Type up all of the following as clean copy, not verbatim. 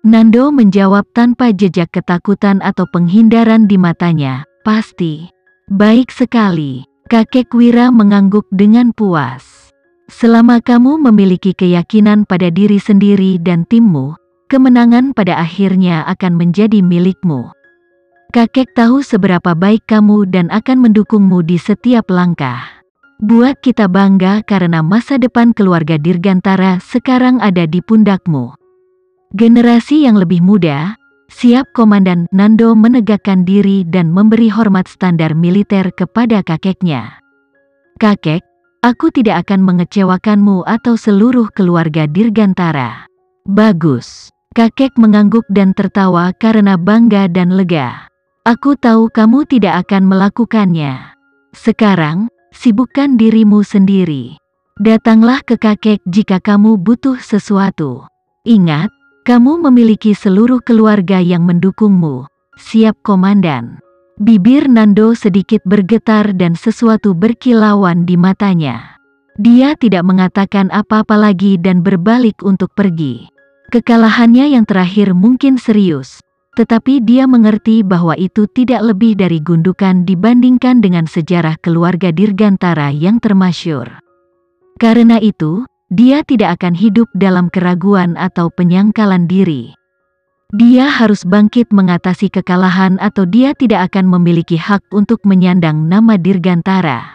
Nando menjawab tanpa jejak ketakutan atau penghindaran di matanya. Pasti. Baik sekali. Kakek Wira mengangguk dengan puas. Selama kamu memiliki keyakinan pada diri sendiri dan timmu, kemenangan pada akhirnya akan menjadi milikmu. Kakek tahu seberapa baik kamu dan akan mendukungmu di setiap langkah. Buat kita bangga karena masa depan keluarga Dirgantara sekarang ada di pundakmu. Generasi yang lebih muda, siap Komandan. Nando menegakkan diri dan memberi hormat standar militer kepada kakeknya. Kakek, aku tidak akan mengecewakanmu atau seluruh keluarga Dirgantara. Bagus. Kakek mengangguk dan tertawa karena bangga dan lega. Aku tahu kamu tidak akan melakukannya. Sekarang, sibukkan dirimu sendiri. Datanglah ke kakek jika kamu butuh sesuatu. Ingat, kamu memiliki seluruh keluarga yang mendukungmu. Siap Komandan. Bibir Nando sedikit bergetar dan sesuatu berkilauan di matanya. Dia tidak mengatakan apa-apa lagi dan berbalik untuk pergi. Kekalahannya yang terakhir mungkin serius, tetapi dia mengerti bahwa itu tidak lebih dari gundukan dibandingkan dengan sejarah keluarga Dirgantara yang termasyhur. Karena itu, dia tidak akan hidup dalam keraguan atau penyangkalan diri. Dia harus bangkit mengatasi kekalahan atau dia tidak akan memiliki hak untuk menyandang nama Dirgantara.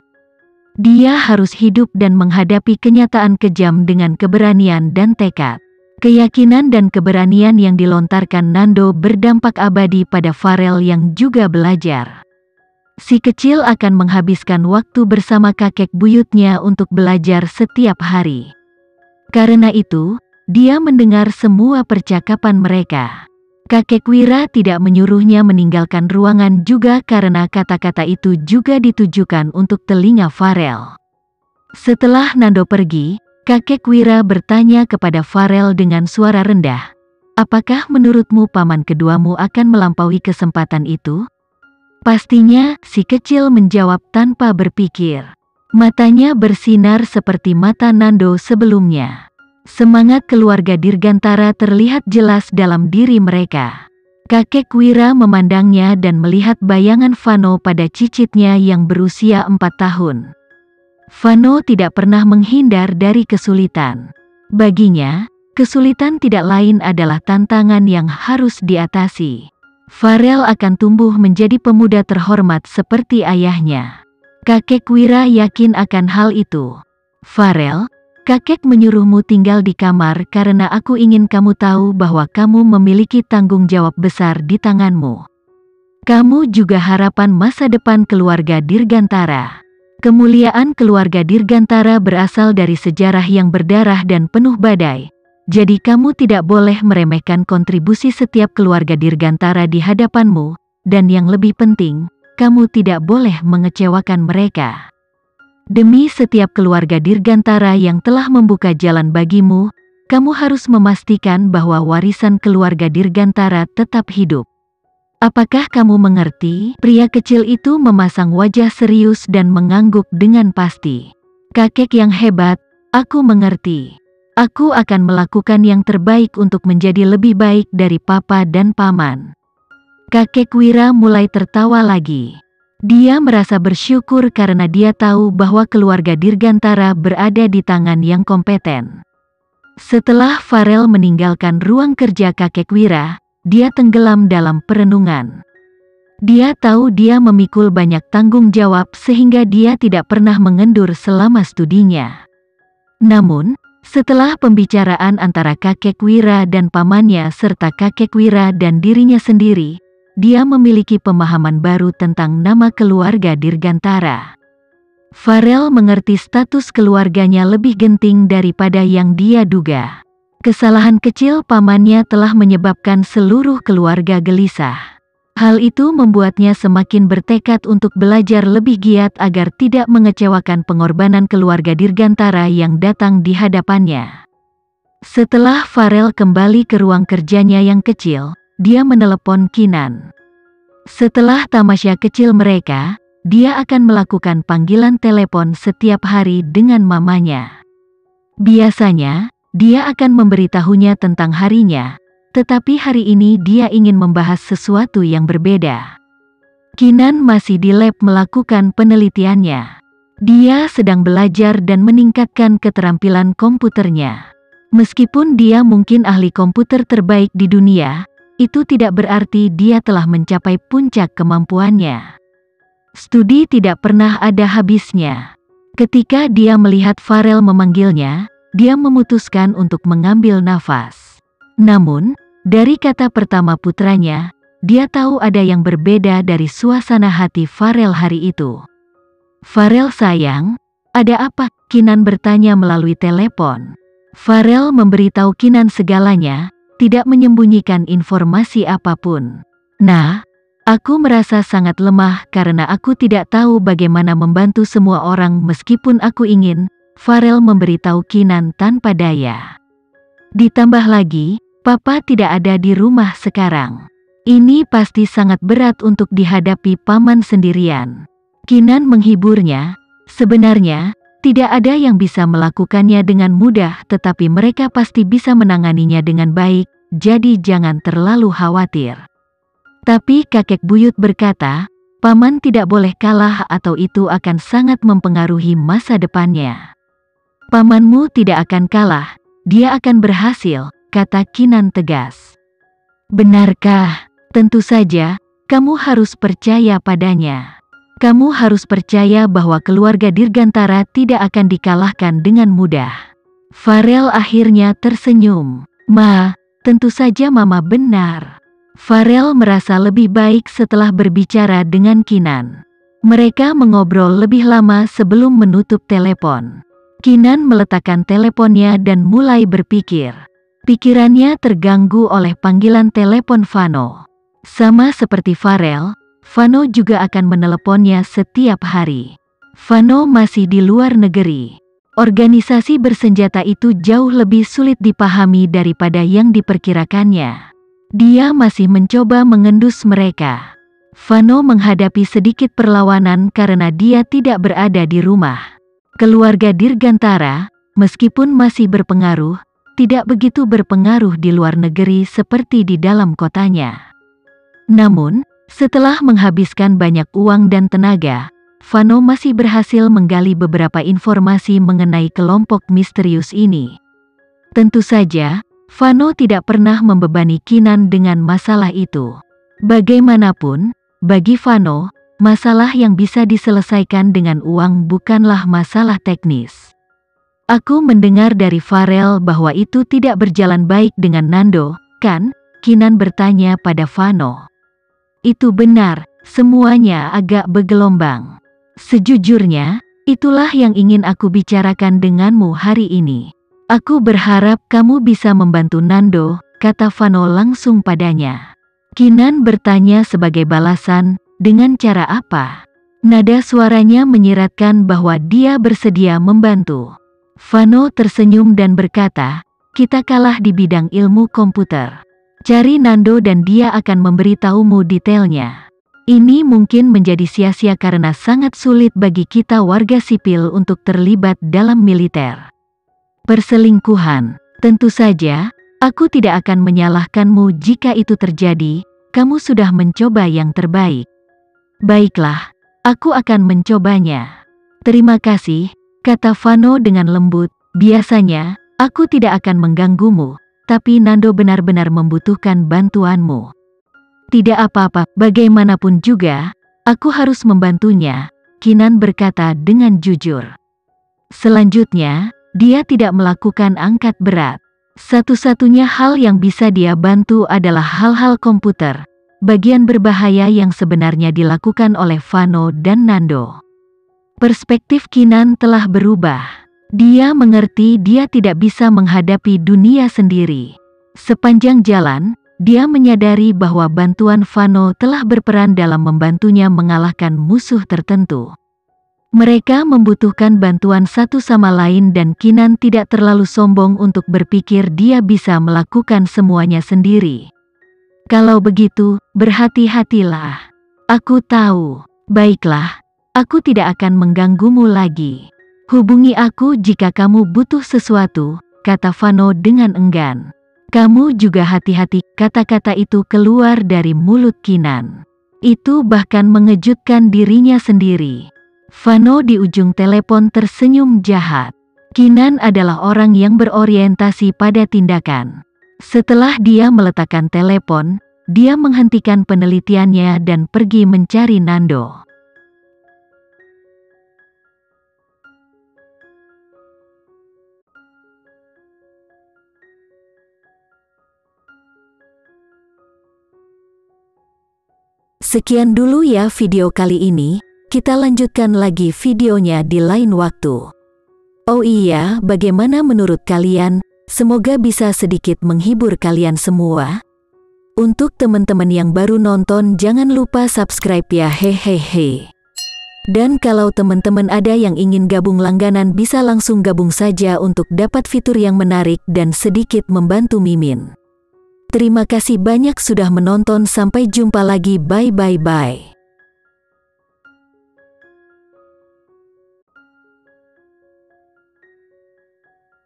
Dia harus hidup dan menghadapi kenyataan kejam dengan keberanian dan tekad. Keyakinan dan keberanian yang dilontarkan Nando berdampak abadi pada Farel yang juga belajar. Si kecil akan menghabiskan waktu bersama kakek buyutnya untuk belajar setiap hari. Karena itu, dia mendengar semua percakapan mereka. Kakek Wira tidak menyuruhnya meninggalkan ruangan juga karena kata-kata itu juga ditujukan untuk telinga Farel. Setelah Nando pergi, kakek Wira bertanya kepada Farel dengan suara rendah, "Apakah menurutmu paman keduamu akan melampaui kesempatan itu?" "Pastinya," si kecil menjawab tanpa berpikir. Matanya bersinar seperti mata Nando sebelumnya. Semangat keluarga Dirgantara terlihat jelas dalam diri mereka. Kakek Wira memandangnya dan melihat bayangan Fano pada cicitnya yang berusia 4 tahun. Fano tidak pernah menghindar dari kesulitan. Baginya, kesulitan tidak lain adalah tantangan yang harus diatasi. Farel akan tumbuh menjadi pemuda terhormat seperti ayahnya. Kakek Wira yakin akan hal itu. "Farel, kakek menyuruhmu tinggal di kamar karena aku ingin kamu tahu bahwa kamu memiliki tanggung jawab besar di tanganmu. Kamu juga harapan masa depan keluarga Dirgantara. Kemuliaan keluarga Dirgantara berasal dari sejarah yang berdarah dan penuh badai. Jadi kamu tidak boleh meremehkan kontribusi setiap keluarga Dirgantara di hadapanmu, dan yang lebih penting, kamu tidak boleh mengecewakan mereka. Demi setiap keluarga Dirgantara yang telah membuka jalan bagimu, kamu harus memastikan bahwa warisan keluarga Dirgantara tetap hidup. Apakah kamu mengerti?" Pria kecil itu memasang wajah serius dan mengangguk dengan pasti. "Kakek yang hebat, aku mengerti. Aku akan melakukan yang terbaik untuk menjadi lebih baik dari papa dan paman." Kakek Wira mulai tertawa lagi. Dia merasa bersyukur karena dia tahu bahwa keluarga Dirgantara berada di tangan yang kompeten. Setelah Farel meninggalkan ruang kerja kakek Wira, dia tenggelam dalam perenungan. Dia tahu dia memikul banyak tanggung jawab sehingga dia tidak pernah mengendur selama studinya. Namun, setelah pembicaraan antara kakek Wira dan pamannya serta kakek Wira dan dirinya sendiri, dia memiliki pemahaman baru tentang nama keluarga Dirgantara. Farel mengerti status keluarganya lebih genting daripada yang dia duga. Kesalahan kecil pamannya telah menyebabkan seluruh keluarga gelisah. Hal itu membuatnya semakin bertekad untuk belajar lebih giat agar tidak mengecewakan pengorbanan keluarga Dirgantara yang datang di hadapannya. Setelah Farel kembali ke ruang kerjanya yang kecil, dia menelepon Kinan. Setelah tamasya kecil mereka, dia akan melakukan panggilan telepon setiap hari dengan mamanya. Biasanya, dia akan memberitahunya tentang harinya, tetapi hari ini dia ingin membahas sesuatu yang berbeda. Kinan masih di lab melakukan penelitiannya. Dia sedang belajar dan meningkatkan keterampilan komputernya. Meskipun dia mungkin ahli komputer terbaik di dunia, itu tidak berarti dia telah mencapai puncak kemampuannya. Studi tidak pernah ada habisnya. Ketika dia melihat Farel memanggilnya, dia memutuskan untuk mengambil nafas. Namun, dari kata pertama putranya, dia tahu ada yang berbeda dari suasana hati Farel hari itu. "Farel sayang, ada apa?" Kinan bertanya melalui telepon. Farel memberitahu Kinan segalanya, tidak menyembunyikan informasi apapun. "Nah, aku merasa sangat lemah karena aku tidak tahu bagaimana membantu semua orang meskipun aku ingin," Farel memberitahu Kinan tanpa daya. "Ditambah lagi, Papa tidak ada di rumah sekarang. Ini pasti sangat berat untuk dihadapi paman sendirian." Kinan menghiburnya, "Sebenarnya, tidak ada yang bisa melakukannya dengan mudah, tetapi mereka pasti bisa menanganinya dengan baik, jadi jangan terlalu khawatir." Tapi kakek buyut berkata, "Paman tidak boleh kalah atau itu akan sangat mempengaruhi masa depannya." "Pamanmu tidak akan kalah, dia akan berhasil," kata Kinan tegas. "Benarkah? Tentu saja, kamu harus percaya padanya. Kamu harus percaya bahwa keluarga Dirgantara tidak akan dikalahkan dengan mudah." Farel akhirnya tersenyum. "Ma, tentu saja Mama benar." Farel merasa lebih baik setelah berbicara dengan Kinan. Mereka mengobrol lebih lama sebelum menutup telepon. Kinan meletakkan teleponnya dan mulai berpikir. Pikirannya terganggu oleh panggilan telepon Vano. Sama seperti Farel, Vano juga akan meneleponnya setiap hari. Vano masih di luar negeri. Organisasi bersenjata itu jauh lebih sulit dipahami daripada yang diperkirakannya. Dia masih mencoba mengendus mereka. Vano menghadapi sedikit perlawanan karena dia tidak berada di rumah. Keluarga Dirgantara, meskipun masih berpengaruh, tidak begitu berpengaruh di luar negeri seperti di dalam kotanya. Namun, setelah menghabiskan banyak uang dan tenaga, Vano masih berhasil menggali beberapa informasi mengenai kelompok misterius ini. Tentu saja, Vano tidak pernah membebani Kinan dengan masalah itu. Bagaimanapun, bagi Vano, masalah yang bisa diselesaikan dengan uang bukanlah masalah teknis. "Aku mendengar dari Farel bahwa itu tidak berjalan baik dengan Nando, kan?" Kinan bertanya pada Vano. "Itu benar, semuanya agak bergelombang. Sejujurnya, itulah yang ingin aku bicarakan denganmu hari ini. Aku berharap kamu bisa membantu Nando," kata Vano langsung padanya. Kinan bertanya sebagai balasan, "Dengan cara apa?" Nada suaranya menyiratkan bahwa dia bersedia membantu. Vano tersenyum dan berkata, "Kita kalah di bidang ilmu komputer. Cari Nando dan dia akan memberitahumu detailnya. Ini mungkin menjadi sia-sia karena sangat sulit bagi kita warga sipil untuk terlibat dalam militer. Perselingkuhan, tentu saja, aku tidak akan menyalahkanmu jika itu terjadi, kamu sudah mencoba yang terbaik." "Baiklah, aku akan mencobanya." "Terima kasih," kata Vano dengan lembut, "biasanya, aku tidak akan mengganggumu, tapi Nando benar-benar membutuhkan bantuanmu." "Tidak apa-apa, bagaimanapun juga, aku harus membantunya," Kinan berkata dengan jujur. Selanjutnya, dia tidak melakukan angkat berat. Satu-satunya hal yang bisa dia bantu adalah hal-hal komputer, bagian berbahaya yang sebenarnya dilakukan oleh Vano dan Nando. Perspektif Kinan telah berubah. Dia mengerti dia tidak bisa menghadapi dunia sendiri. Sepanjang jalan, dia menyadari bahwa bantuan Vano telah berperan dalam membantunya mengalahkan musuh tertentu. Mereka membutuhkan bantuan satu sama lain dan Kinan tidak terlalu sombong untuk berpikir dia bisa melakukan semuanya sendiri. "Kalau begitu, berhati-hatilah." "Aku tahu." "Baiklah, aku tidak akan mengganggumu lagi. Hubungi aku jika kamu butuh sesuatu," kata Vano dengan enggan. Kamu juga hati-hati, kata-kata itu keluar dari mulut Kinan. Itu bahkan mengejutkan dirinya sendiri. Vano di ujung telepon tersenyum jahat. Kinan adalah orang yang berorientasi pada tindakan. Setelah dia meletakkan telepon, dia menghentikan penelitiannya dan pergi mencari Nando. Sekian dulu ya video kali ini, kita lanjutkan lagi videonya di lain waktu. Oh iya, bagaimana menurut kalian? Semoga bisa sedikit menghibur kalian semua. Untuk teman-teman yang baru nonton, jangan lupa subscribe ya, hehehe. Dan kalau teman-teman ada yang ingin gabung langganan, bisa langsung gabung saja untuk dapat fitur yang menarik dan sedikit membantu Mimin. Terima kasih banyak sudah menonton, sampai jumpa lagi, bye.